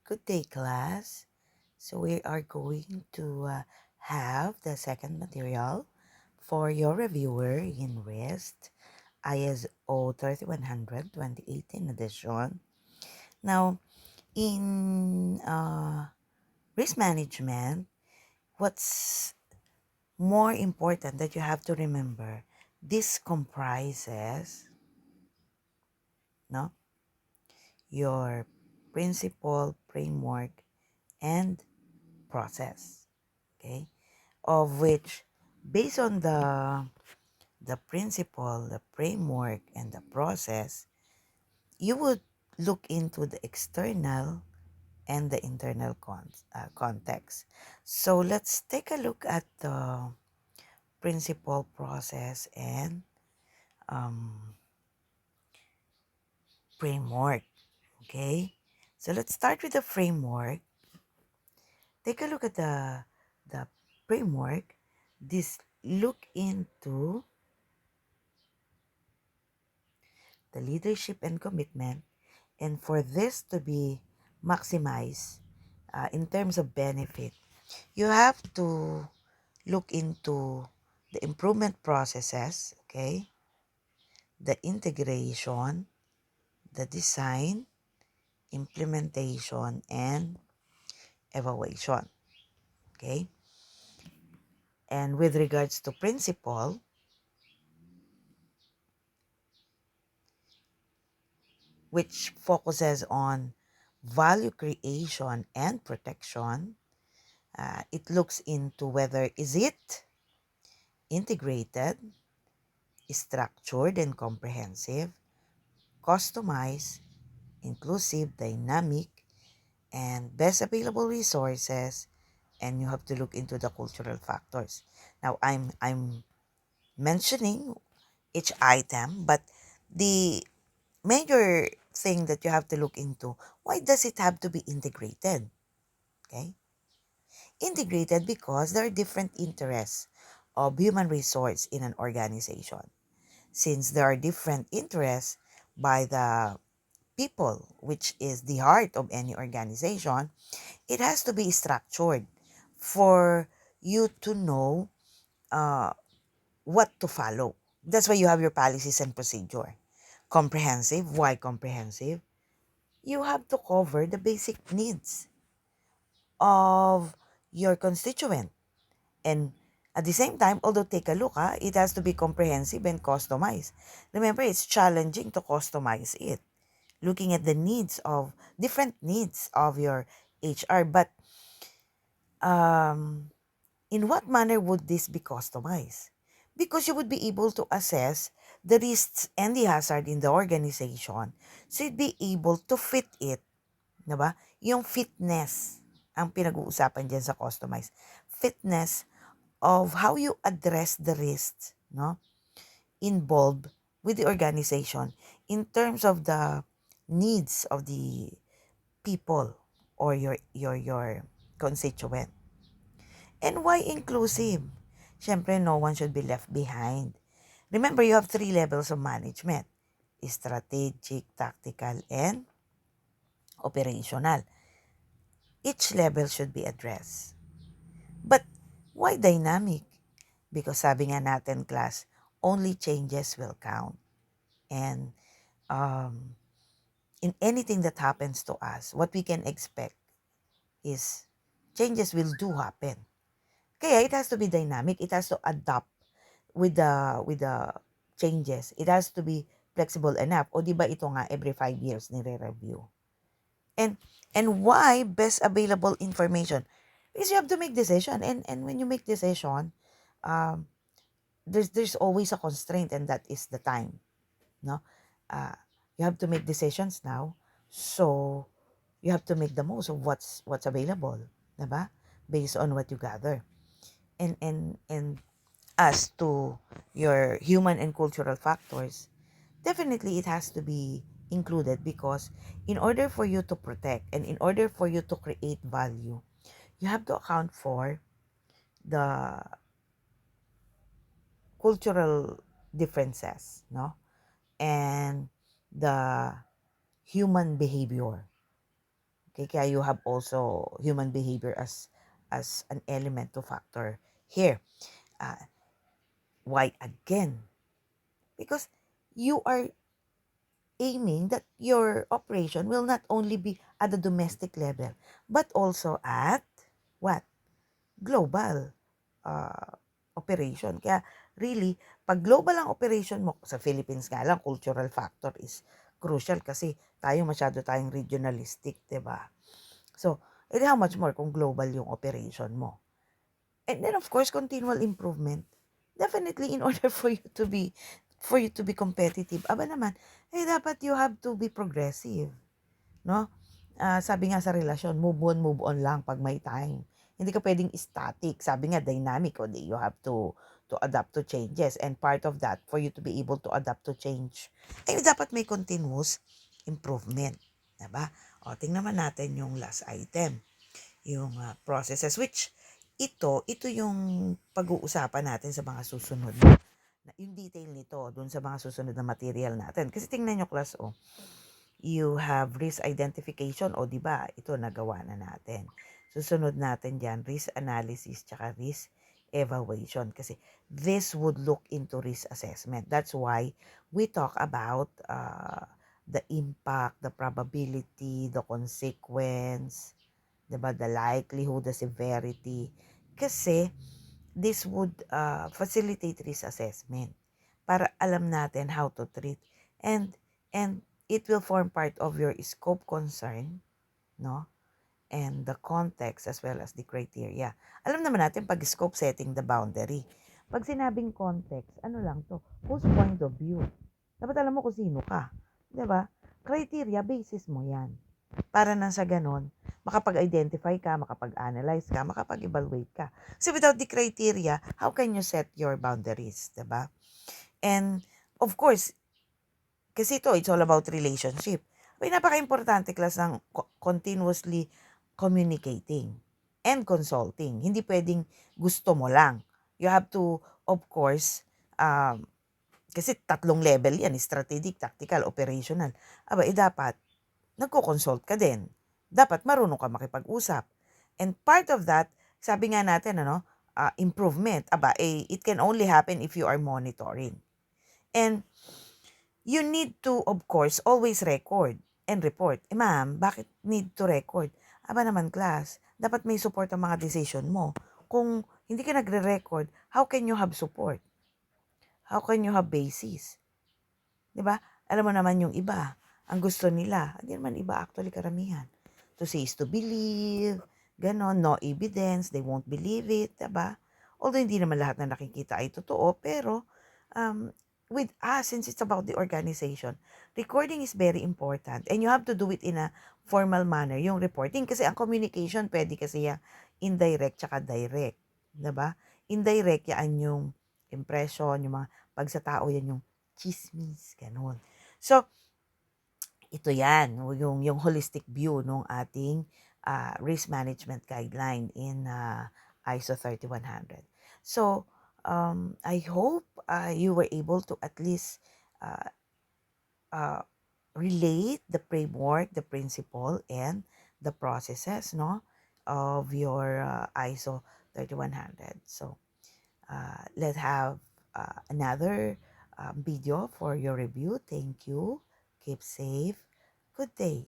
Good day, class. So we are going to have the second material for your reviewer in RIST ISO 3100 2018 edition. Now, in risk management, what's more important that you have to remember, this comprises no, your principle, framework, and process. Okay, of which, based on the principle, the framework, and the process, you would look into the external and the internal context. So let's take a look at the principle, process, and um, framework. Okay, so let's start with the framework. Take a look at the framework. This look into the leadership and commitment, and for this to be maximized in terms of benefit, you have to look into the improvement processes, okay, the integration, the design, implementation, and evaluation. Okay, and with regards to principle, which focuses on value creation and protection, it looks into whether is it integrated, structured and comprehensive, customized, inclusive, dynamic, and best available resources, and you have to look into the cultural factors. Now I'm mentioning each item, but the major thing that you have to look into, why does it have to be integrated? Okay? Integrated because there are different interests of human resource in an organization. Since there are different interests by the people, which is the heart of any organization, it has to be structured for you to know uh, what to follow. That's why you have your policies and procedure. Comprehensive. Why comprehensive? You have to cover the basic needs of your constituent. And at the same time, although take a look, it has to be comprehensive and customized. Remember, it's challenging to customize it, looking at the needs of different needs of your HR. But um, in what manner would this be customized? Because you would be able to assess the risks and the hazard in the organization. So you'd be able to fit it, diba? Yung fitness ang pinag-uusapan dyan sa customized. Fitness of how you address the risks, no, involved with the organization in terms of the needs of the people or your constituent. And why inclusive? Siyempre, no one should be left behind. Remember, you have 3 levels of management: strategic, tactical, and operational. Each level should be addressed. But why dynamic? Because sabi nga natin, class, only changes will count. And um, in anything that happens to us, what we can expect is changes will do happen. Kaya it has to be dynamic. It has to adapt with the changes. It has to be flexible enough. O di ba ito nga every 5 years nire-review. And why best available information? Because you have to make decision, and when you make decision, um, there's always a constraint, and that is the time. No, uh, you have to make decisions now, so you have to make the most of what's available, diba? Based on what you gather, and as to your human and cultural factors, definitely it has to be included because in order for you to protect and in order for you to create value, you have to account for the cultural differences, no? And the human behavior. Okay, kaya you have also human behavior as an element to factor here. Uh, why again? Because you are aiming that your operation will not only be at the domestic level, but also at what? Global uh, operation. Kaya really, pag global ang operation mo, sa Philippines nga lang, cultural factor is crucial kasi masyado tayong regionalistic, 'di ba? So, how much more kung global yung operation mo? And then of course, continual improvement. Definitely in order for you to be competitive, aba naman, dapat you have to be progressive, no? Sabi nga sa relasyon, move on lang pag may time. Hindi ka pwedeng static. Sabi nga, dynamic. O you have to adapt to changes. And part of that, for you to be able to adapt to change, dapat may continuous improvement. Diba? O, tingnan naman natin yung last item. Yung processes, which ito yung pag-uusapan natin sa mga susunod yung detail nito dun sa mga susunod na material natin. Kasi tingnan nyo class, you have risk identification, o di ba ito nagawa na natin. Susunod natin diyan risk analysis tsaka risk evaluation, kasi this would look into risk assessment. That's why we talk about the impact, the probability, the consequence, diba, the likelihood, the severity, kasi this would facilitate risk assessment para alam natin how to treat, and it will form part of your scope concern, no? And the context as well as the criteria. Alam naman natin pag scope, setting the boundary. Pag sinabing context, ano lang to? Whose point of view? Dapat alam mo kung sino ka. 'Di ba? Criteria, basis mo yan. Para nang sa ganon, makapag-identify ka, makapag-analyze ka, makapag-evaluate ka. So without the criteria, how can you set your boundaries, 'di ba? And of course, kasi it's all about relationship. May napaka-importante class ng continuously communicating and consulting. Hindi pwedeng gusto mo lang. You have to, of course, kasi tatlong level yan, strategic, tactical, operational. Dapat nagko-consult ka din. Dapat marunong ka makipag-usap. And part of that, sabi nga natin, improvement. It can only happen if you are monitoring. And you need to, of course, always record and report. Ma'am, bakit need to record? Naman class, dapat may support ang mga decision mo. Kung hindi ka nagre-record, how can you have support? How can you have basis? 'Di ba? Alam mo naman yung iba, ang gusto nila, hindi naman iba actually karamihan. To say is to believe, ganon, no evidence, they won't believe it, 'di ba? Although hindi naman lahat na nakikita ay totoo, pero um, with us, since it's about the organization, recording is very important, and you have to do it in a formal manner, yung reporting. Kasi ang communication, pwede kasi yung indirect tsaka direct. 'Di ba? Indirect, yan yung impression, yung mga pag sa tao, yan yung chismis, ganun. So, ito yan, yung holistic view ng ating risk management guideline in ISO 3100. So, I hope you were able to at least uh, uh, relate the framework, the principle, and the processes, no, of your ISO 3100. So, let's have another video for your review. Thank you. Keep safe. Good day.